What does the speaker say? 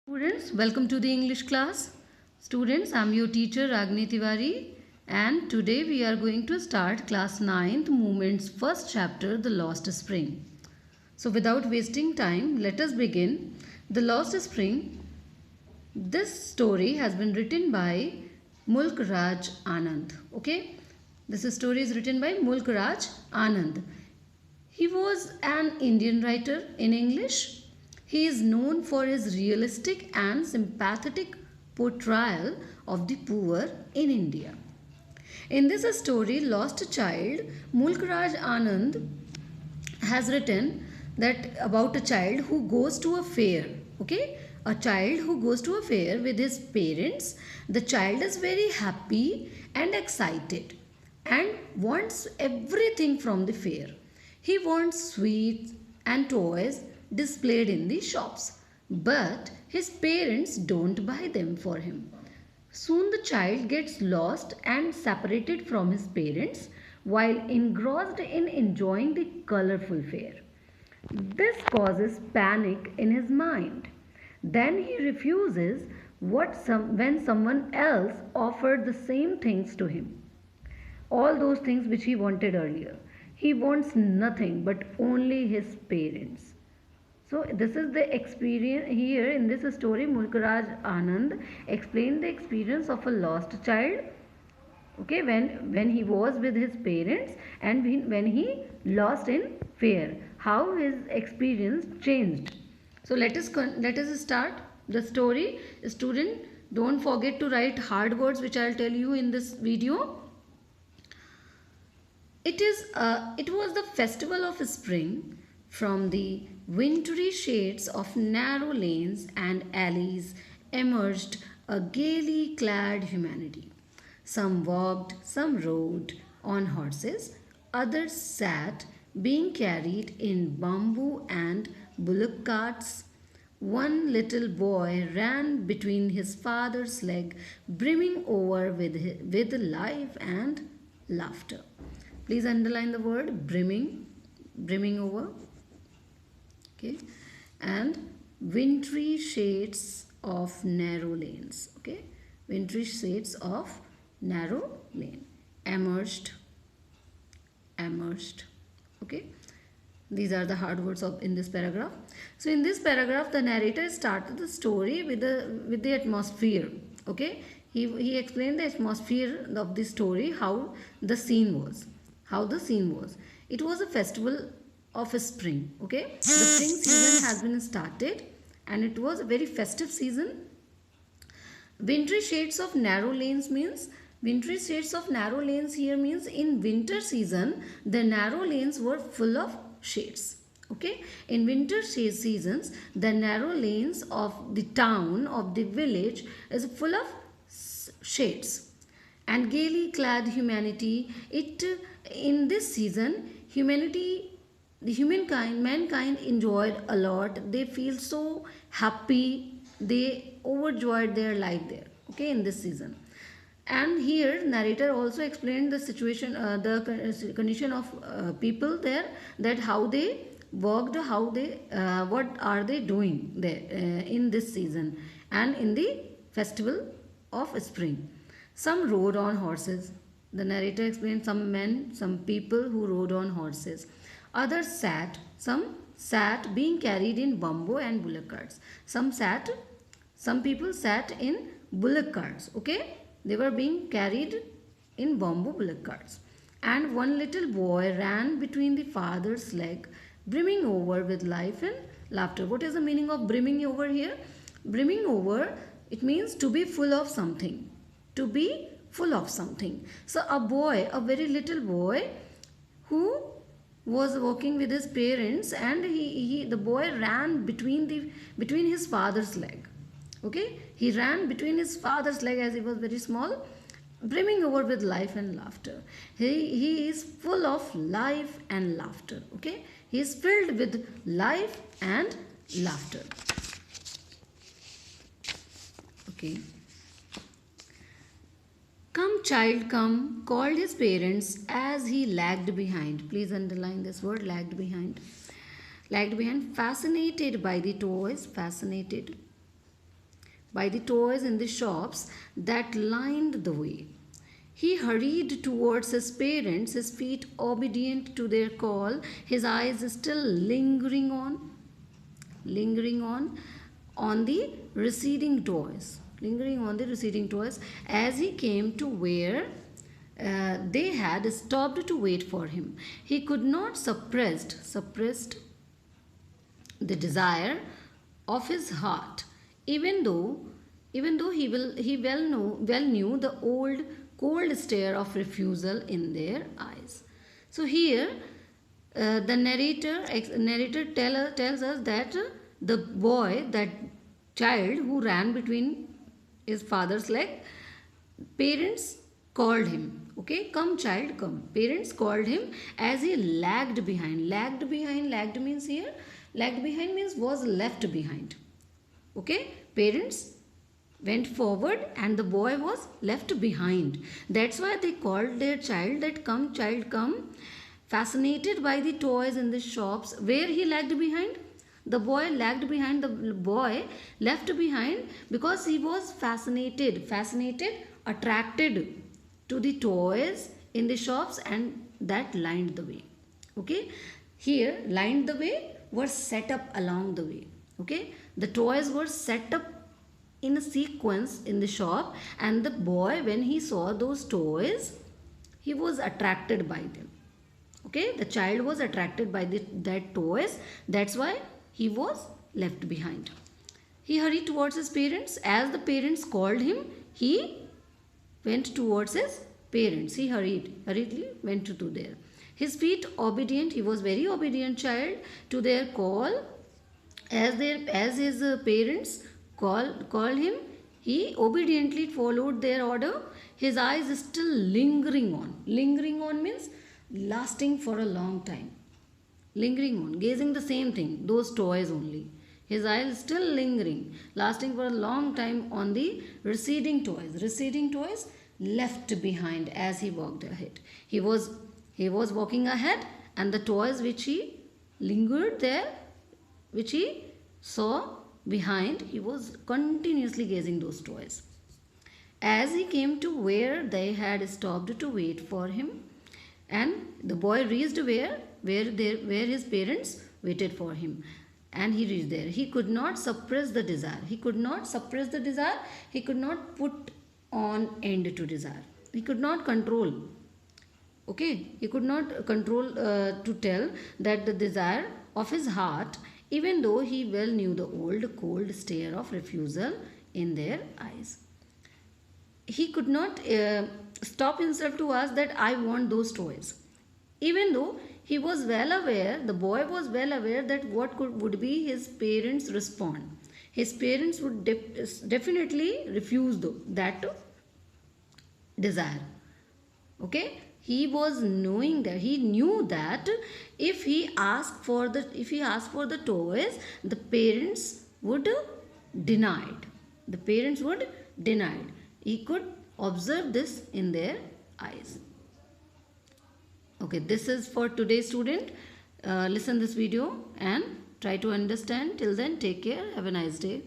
Students, welcome to the English class. Students, I am your teacher Ragini Tiwari and today we are going to start class 9th Movements first chapter The Lost Spring. So without wasting time, let us begin. The Lost Spring. This story has been written by Mulk Raj Anand. Okay? This story is written by Mulk Raj Anand. He was an Indian writer in English. He is known for his realistic and sympathetic portrayal of the poor in India. In this story, Lost Child, Mulk Raj Anand has written that about a child who goes to a fair. Okay, a child who goes to a fair with his parents. The child is very happy and excited and wants everything from the fair. He wants sweets and toys displayed in the shops, but his parents don't buy them for him. Soon the child gets lost and separated from his parents while engrossed in enjoying the colorful fair. This causes panic in his mind. Then he refuses when someone else offered the same things to him. All those things which he wanted earlier. He wants nothing but only his parents. So this is the experience here in this story. Mulkaraj Anand explained the experience of a lost child. Okay, when he was with his parents and when he lost in fear, how his experience changed. So let us start the story. Student, don't forget to write hard words which I'll tell you in this video. It was the festival of spring. From the wintry shades of narrow lanes and alleys emerged a gaily clad humanity. Some walked, some rode on horses, others sat, being carried in bamboo and bullock carts. One little boy ran between his father's leg, brimming over with life and laughter. Please underline the word brimming over. Okay, and wintry shades of narrow lanes. Okay, wintry shades of narrow lane. Emerged. Okay, these are the hard words of in this paragraph. So in this paragraph, the narrator started the story with the atmosphere. Okay, he explained the atmosphere of the story, how the scene was. It was a festival of spring. Okay, the spring season has been started and it was a very festive season. Wintry shades of narrow lanes means here means in winter season the narrow lanes were full of shades. Okay, in winter seasons the narrow lanes of the town, of the village, is full of shades. And gaily clad humanity, it in this season mankind enjoyed a lot. They feel so happy, they overjoyed their life there. Okay, in this season. And here narrator also explained the situation, the condition of people there, that how they worked, how they what are they doing there in this season and in the festival of spring. Some rode on horses. The narrator explained some people who rode on horses. Others sat, some sat being carried in bamboo and bullock carts. Some people sat in bullock carts. Okay, they were being carried in bamboo bullock carts. And one little boy ran between the father's leg, brimming over with life and laughter. What is the meaning of brimming over here? Brimming over, it means to be full of something. To be full of something. So a very little boy who was walking with his parents, and the boy ran between his father's leg. Okay, he ran between his father's leg as he was very small, brimming over with life and laughter. He is full of life and laughter. Okay, he is filled with life and laughter. Okay. Come, child, come, called his parents as he lagged behind. Please underline this word, lagged behind. Fascinated by the toys, fascinated by the toys in the shops that lined the way. He hurried towards his parents, his feet obedient to their call, his eyes still lingering on the receding toys, as he came to where they had stopped to wait for him. He could not suppressed the desire of his heart, even though he well knew the old cold stare of refusal in their eyes. So here the narrator tells us that the boy, that child who ran between his father's leg, parents called him. Okay, come child, come. Parents called him as he lagged behind. Lagged means here, lagged behind means was left behind. Okay, parents went forward and the boy was left behind. That's why they called their child that come child, come. Fascinated by the toys in the shops, where he lagged behind. The boy lagged behind, the boy left behind because he was fascinated, attracted to the toys in the shops and that lined the way. Okay, here lined the way were set up along the way. Okay, the toys were set up in a sequence in the shop, and the boy, when he saw those toys, he was attracted by them. Okay, the child was attracted by that toys. That's why he was left behind. He hurried towards his parents. As the parents called him, he went towards his parents. He hurriedly went to there. His feet obedient, he was very obedient child to their call. As his parents called him, he obediently followed their order. His eyes still lingering on. Lingering on means lasting for a long time. Lingering on, gazing the same thing, those toys only. His eyes still lingering, lasting for a long time on the receding toys. Receding toys left behind as he walked ahead. He was walking ahead, and the toys which he lingered there, which he saw behind, he was continuously gazing those toys. As he came to where they had stopped to wait for him, and the boy reached where his parents waited for him, and he reached there. He could not suppress the desire. He could not put on end to desire. He could not control. Okay, he could not control to tell that the desire of his heart, even though he well knew the old cold stare of refusal in their eyes. He could not stop himself to ask that I want those toys. Even though he was well aware, the boy was well aware that would be his parents' response. His parents would definitely refuse that desire. Okay, he was knowing that, he knew that if he asked for the toys, the parents would deny it. The parents would deny it. He could observe this in their eyes. Okay, this is for today's student. Listen this video and try to understand. Till then, take care. Have a nice day.